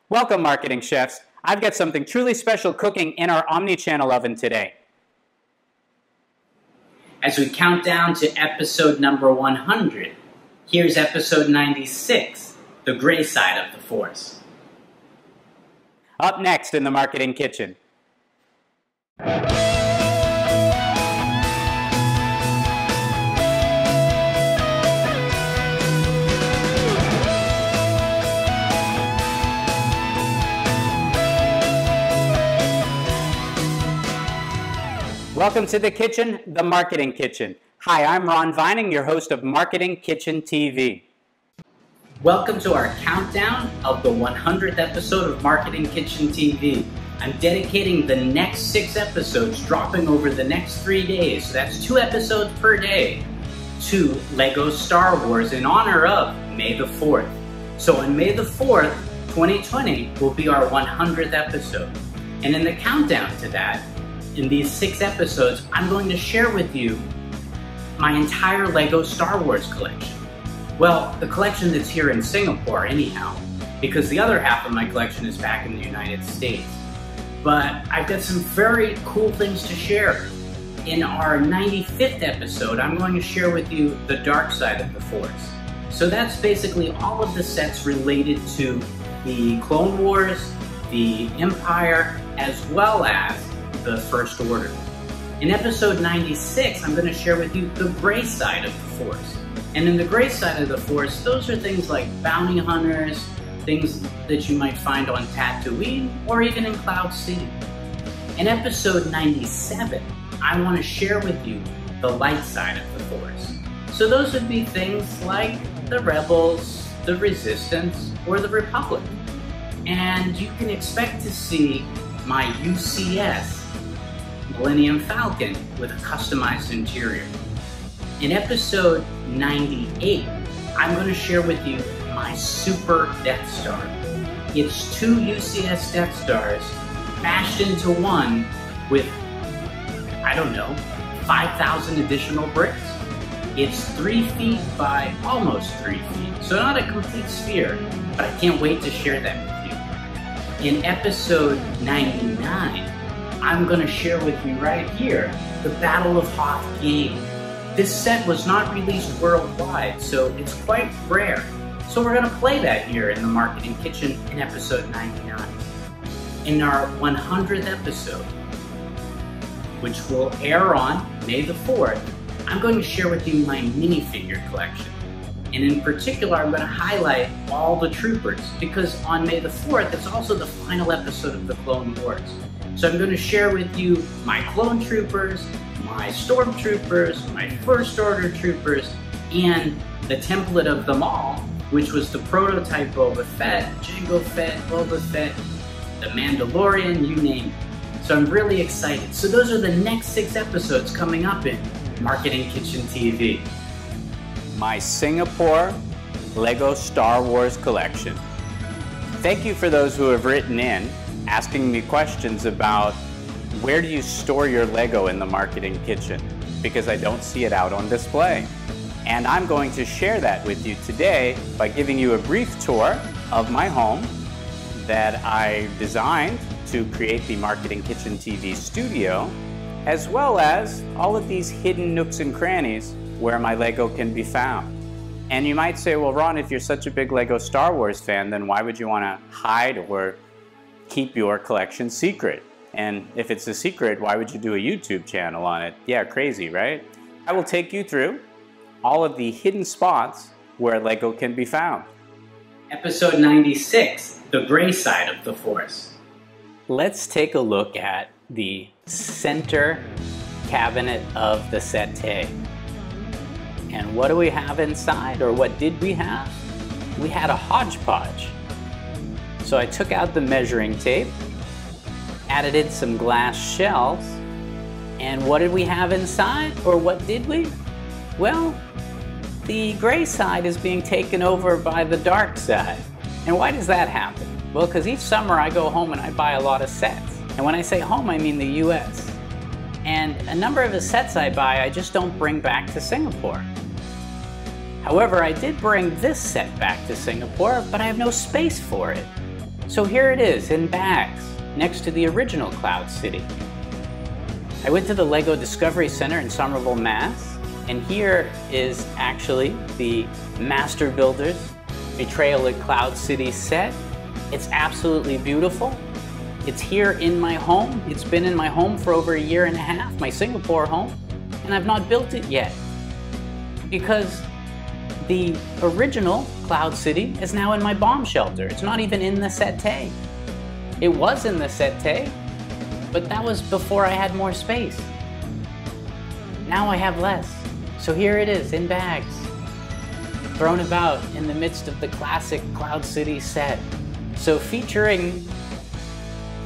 Welcome, marketing chefs. I've got something truly special cooking in our Omni-Channel oven today. As we count down to episode number 100, here's episode 96, The Gray Side of the Force. Up next in the Marketing Kitchen. Welcome to the kitchen, the Marketing Kitchen. Hi, I'm Ron Vining, your host of Marketing Kitchen TV. Welcome to our countdown of the 100th episode of Marketing Kitchen TV. I'm dedicating the next 6 episodes, dropping over the next 3 days, so that's 2 episodes per day, to LEGO Star Wars in honor of May the 4th. So on May the 4th, 2020 will be our 100th episode. And in the countdown to that, in these 6 episodes, I'm going to share with you my entire LEGO Star Wars collection. Well, the collection that's here in Singapore anyhow, because the other half of my collection is back in the United States. But I've got some very cool things to share. In our 95th episode, I'm going to share with you the dark side of the Force. So that's basically all of the sets related to the Clone Wars, the Empire, as well as the First Order. In episode 96, I'm going to share with you the gray side of the Force. And in the gray side of the Force, those are things like bounty hunters, things that you might find on Tatooine, or even in CloudCity. In episode 97, I want to share with you the light side of the Force. So those would be things like the Rebels, the Resistance, or the Republic. And you can expect to see my UCS Millennium Falcon with a customized interior. In episode 98, I'm going to share with you my Super Death Star. It's 2 UCS Death Stars mashed into one with, I don't know, 5,000 additional bricks. It's 3 feet by almost 3 feet, so not a complete sphere, but I can't wait to share that with you. In episode 99, I'm going to share with you right here the Battle of Hoth game. This set was not released worldwide, so it's quite rare. So we're going to play that here in the Marketing Kitchen in episode 99. In our 100th episode, which will air on May the 4th, I'm going to share with you my minifigure collection. And in particular, I'm going to highlight all the troopers, because on May the 4th, it's also the final episode of the Clone Wars. So I'm going to share with you my clone troopers, my stormtroopers, my First Order troopers, and the template of them all, which was the prototype Boba Fett, Jango Fett, Boba Fett, the Mandalorian, you name it. So I'm really excited. So those are the next 6 episodes coming up in Marketing Kitchen TV. My Singapore LEGO Star Wars collection. Thank you for those who have written in asking me questions about where do you store your Lego in the Marketing Kitchen, because I don't see it out on display. And I'm going to share that with you today by giving you a brief tour of my home that I designed to create the Marketing Kitchen TV studio, as well as all of these hidden nooks and crannies where my Lego can be found. And you might say, well, Ron, if you're such a big Lego Star Wars fan, then why would you want to hide or keep your collection secret? And if it's a secret, why would you do a YouTube channel on it? Yeah, crazy, right? I will take you through all of the hidden spots where Lego can be found. Episode 96, The Gray Side of the Force. Let's take a look at the center cabinet of the settee. And what do we have inside, or what did we have? We had a hodgepodge. So I took out the measuring tape, added in some glass shelves, and what did we have inside, or what did we? Well, the gray side is being taken over by the dark side. And why does that happen? Well, because each summer I go home and I buy a lot of sets. And when I say home, I mean the US. And a number of the sets I buy, I just don't bring back to Singapore. However, I did bring this set back to Singapore, but I have no space for it. So here it is in bags, next to the original Cloud City. I went to the LEGO Discovery Center in Somerville, Mass, and here is actually the Master Builders Betrayal at Cloud City set. It's absolutely beautiful. It's here in my home. It's been in my home for over 1.5 years, my Singapore home, and I've not built it yet because the original Cloud City is now in my bomb shelter. It's not even in the settee. It was in the settee, but that was before I had more space. Now I have less. So here it is in bags, thrown about in the midst of the classic Cloud City set. So featuring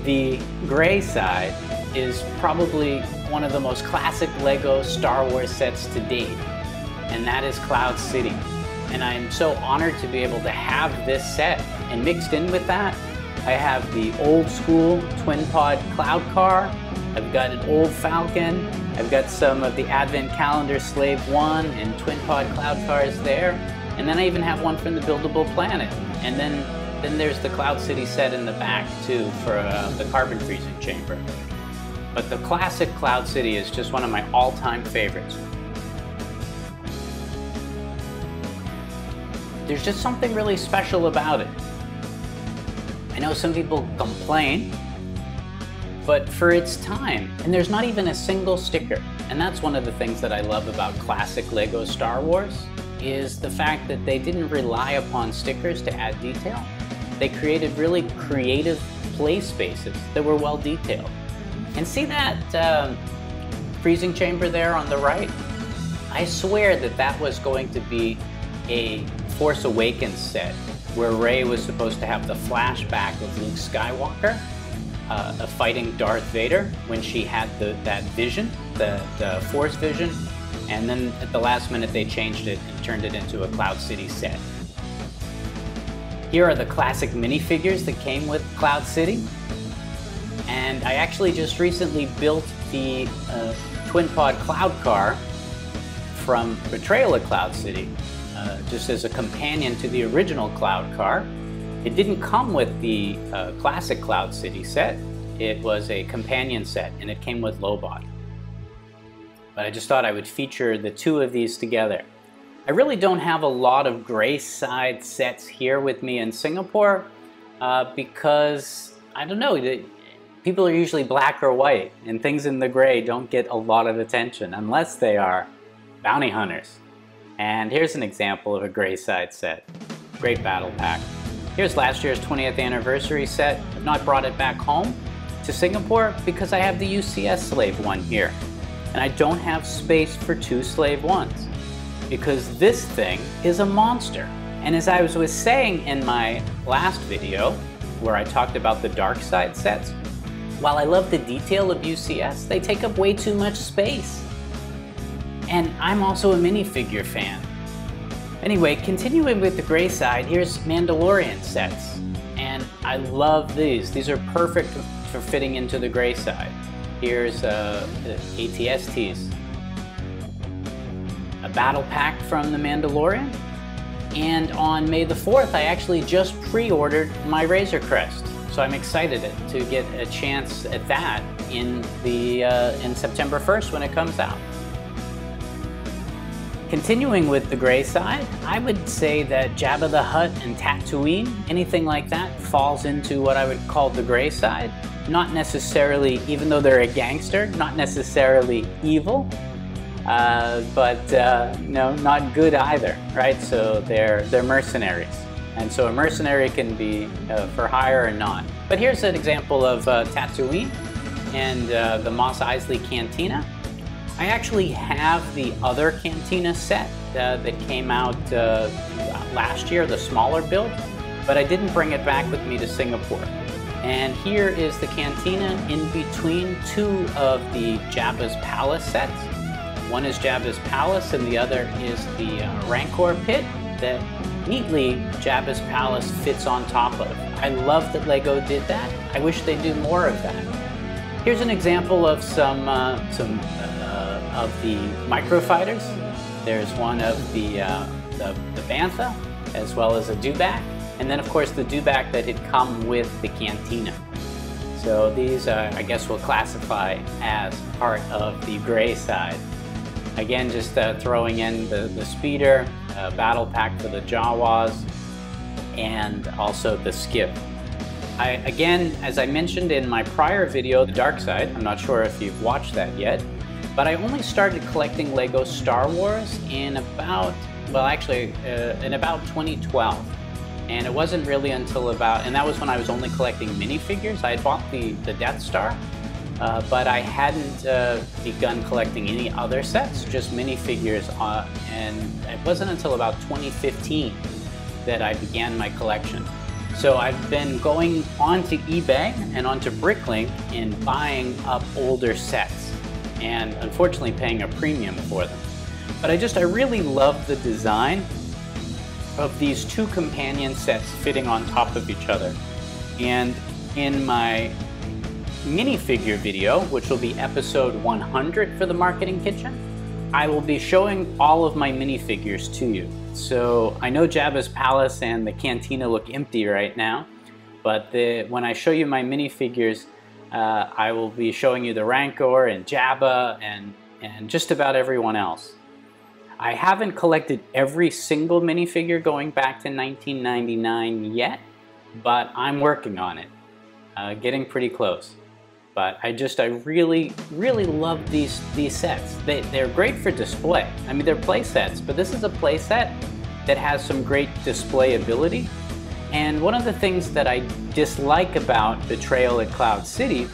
the gray side is probably one of the most classic LEGO Star Wars sets to date, and that is Cloud City. And I'm so honored to be able to have this set. And mixed in with that, I have the old school twin pod cloud car, I've got an old Falcon, I've got some of the Advent Calendar Slave I and twin pod cloud cars there, and then I even have one from the Buildable Planet. And then there's the Cloud City set in the back too for the carbon freezing chamber. But the classic Cloud City is just one of my all-time favorites. There's just something really special about it. I know some people complain, but for its time, and there's not even a single sticker. And that's one of the things that I love about classic LEGO Star Wars, is the fact that they didn't rely upon stickers to add detail. They created really creative play spaces that were well detailed. And see that freezing chamber there on the right? I swear that that was going to be a Force Awakens set where Rey was supposed to have the flashback of Luke Skywalker fighting Darth Vader when she had that vision, the Force vision, and then at the last minute they changed it and turned it into a Cloud City set. Here are the classic minifigures that came with Cloud City, and I actually just recently built the twin pod cloud car from Betrayal at Cloud City, just as a companion to the original cloud car. It didn't come with the classic Cloud City set. It was a companion set, and it came with Lobot. But I just thought I would feature the two of these together. I really don't have a lot of gray side sets here with me in Singapore because, I don't know, people are usually black or white, and things in the gray don't get a lot of attention unless they are bounty hunters. And here's an example of a gray side set. Great battle pack. Here's last year's 20th anniversary set. I've not brought it back home to Singapore because I have the UCS Slave I here. And I don't have space for 2 Slave Is because this thing is a monster. And as I was saying in my last video, where I talked about the dark side sets, while I love the detail of UCS, they take up way too much space. And I'm also a minifigure fan. Anyway, continuing with the gray side, here's Mandalorian sets. And I love these. These are perfect for fitting into the gray side. Here's the ATSTs. A battle pack from the Mandalorian. And on May the 4th, I actually just pre-ordered my Razor Crest. So I'm excited to get a chance at that in September 1st when it comes out. Continuing with the gray side, I would say that Jabba the Hutt and Tatooine, anything like that, falls into what I would call the gray side. Not necessarily, even though they're a gangster, not necessarily evil, but no, not good either, right? So they're mercenaries. And so a mercenary can be for hire or not. But here's an example of Tatooine and the Mos Eisley Cantina. I actually have the other Cantina set that came out last year, the smaller build, but I didn't bring it back with me to Singapore. And here is the Cantina in between 2 of the Jabba's Palace sets. One is Jabba's Palace and the other is the Rancor Pit that neatly Jabba's Palace fits on top of. I love that LEGO did that. I wish they'd do more of that. Here's an example of some of the microfighters. There's one of the Bantha, as well as a Dewback. And then of course the dewback that had come with the cantina. So these I guess we'll classify as part of the gray side. Again, just throwing in the speeder, battle pack for the Jawas, and also the skiff. Again, as I mentioned in my prior video, the dark side, I'm not sure if you've watched that yet, but I only started collecting Lego Star Wars in about, well actually, in about 2012. And it wasn't really until about, and that was when I was only collecting minifigures. I had bought the Death Star, but I hadn't begun collecting any other sets, just minifigures, and it wasn't until about 2015 that I began my collection. So I've been going onto eBay and onto Bricklink and buying up older sets, and unfortunately paying a premium for them. But I really love the design of these two companion sets fitting on top of each other. And in my minifigure video, which will be episode 100 for the Marketing Kitchen, I will be showing all of my minifigures to you. So I know Jabba's palace and the cantina look empty right now, but when I show you my minifigures, I will be showing you the Rancor and Jabba and just about everyone else. I haven't collected every single minifigure going back to 1999 yet, but I'm working on it, getting pretty close. But I really love these sets. They're great for display. I mean, they're play sets, but this is a play set that has some great display ability. And one of the things that I dislike about Betrayal at CloudCity,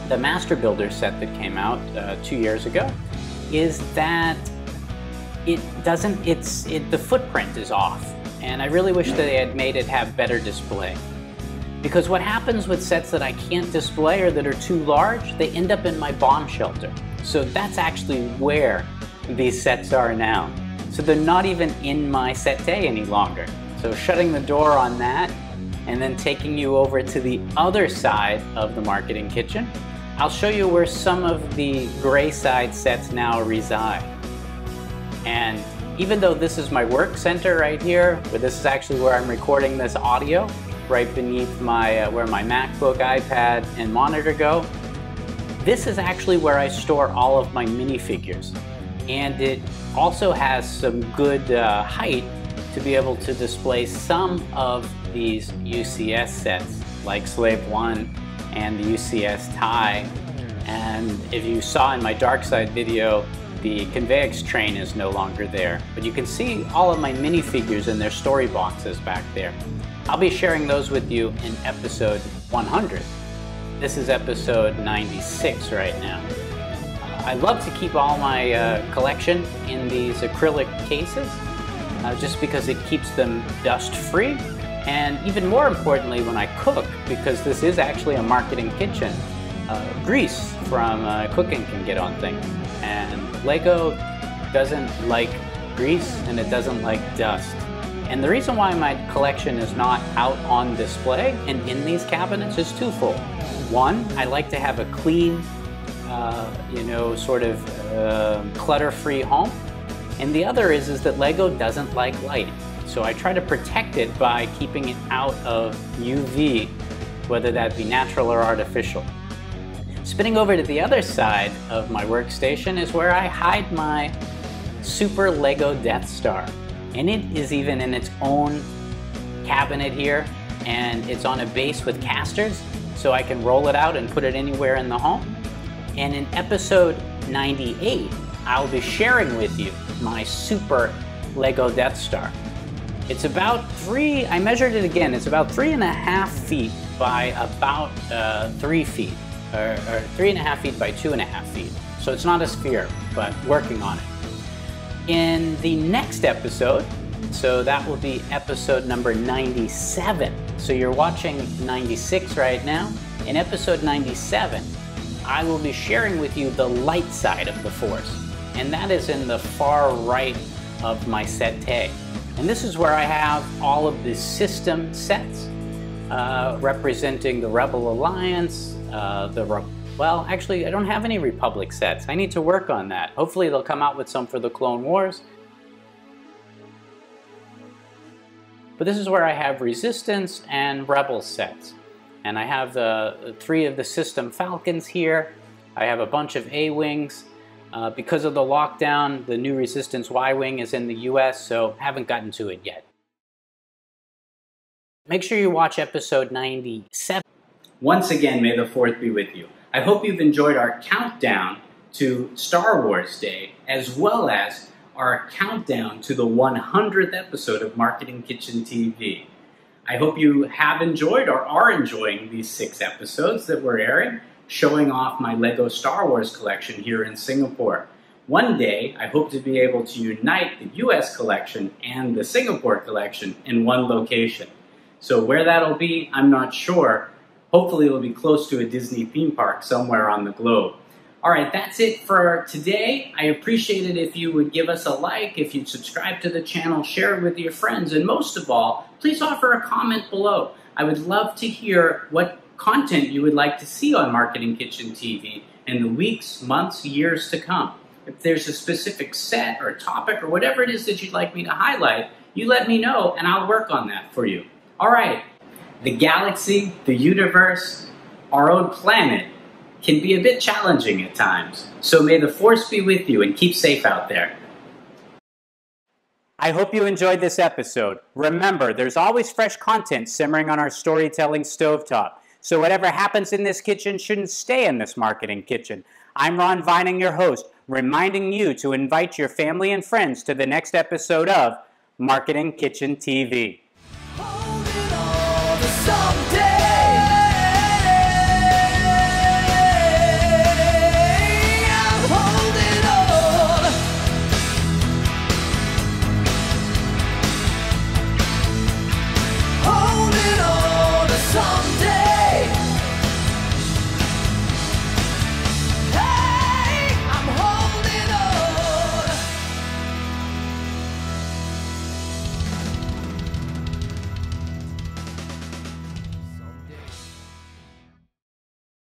the Master Builder set that came out 2 years ago, is that the footprint is off. And I really wish that they had made it have better display. Because what happens with sets that I can't display or that are too large, they end up in my bomb shelter. So that's actually where these sets are now. So they're not even in my set day any longer. So shutting the door on that and then taking you over to the other side of the Marketing Kitchen, I'll show you where some of the gray side sets now reside. And even though this is my work center right here, where this is actually where I'm recording this audio, right beneath my where my MacBook, iPad, and monitor go, this is actually where I store all of my minifigures. And it also has some good height to be able to display some of these UCS sets, like Slave I and the UCS TIE. And if you saw in my Dark Side video, the Convex train is no longer there. But you can see all of my minifigures in their story boxes back there. I'll be sharing those with you in episode 100. This is episode 96 right now. I love to keep all my collection in these acrylic cases, just because it keeps them dust free. And even more importantly when I cook, because this is actually a marketing kitchen, grease from cooking can get on things. And Lego doesn't like grease and it doesn't like dust. And the reason why my collection is not out on display and in these cabinets is twofold. One, I like to have a clean, sort of clutter-free home. And the other is that Lego doesn't like lighting. So I try to protect it by keeping it out of UV, whether that be natural or artificial. Spinning over to the other side of my workstation is where I hide my Super Lego Death Star. And it is even in its own cabinet here, and it's on a base with casters, so I can roll it out and put it anywhere in the home. And in episode 98, I'll be sharing with you my Super Lego Death Star. It's about I measured it again, it's about 3.5 feet by about 3 feet, or 3.5 feet by 2.5 feet. So it's not a sphere, but working on it. In the next episode, so that will be episode number 97. So you're watching 96 right now. In episode 97, I will be sharing with you the light side of the Force. And that is in the far right of my set tag. And this is where I have all of the system sets representing the Rebel Alliance, well, actually, I don't have any Republic sets. I need to work on that. Hopefully they'll come out with some for the Clone Wars. But this is where I have Resistance and Rebel sets. And I have the 3 of the System Falcons here. I have a bunch of A-Wings. Because of the lockdown, the new Resistance Y-Wing is in the US, so haven't gotten to it yet. Make sure you watch episode 97. Once again, may the 4th be with you. I hope you've enjoyed our countdown to Star Wars Day, as well as our countdown to the 100th episode of Marketing Kitchen TV. I hope you have enjoyed or are enjoying these 6 episodes that we're airing, showing off my Lego Star Wars collection here in Singapore. One day, I hope to be able to unite the US collection and the Singapore collection in one location. So where that'll be, I'm not sure. Hopefully it'll be close to a Disney theme park somewhere on the globe. All right, that's it for today. I appreciate it if you would give us a like, if you'd subscribe to the channel, share it with your friends, and most of all, please offer a comment below. I would love to hear what content you would like to see on Marketing Kitchen TV in the weeks, months, years to come. If there's a specific set or topic or whatever it is that you'd like me to highlight, you let me know and I'll work on that for you. All right, the galaxy, the universe, our own planet can be a bit challenging at times. So may the Force be with you and keep safe out there. I hope you enjoyed this episode. Remember, there's always fresh content simmering on our storytelling stovetop. So whatever happens in this kitchen shouldn't stay in this marketing kitchen. I'm Ron Vining, your host, reminding you to invite your family and friends to the next episode of Marketing Kitchen TV.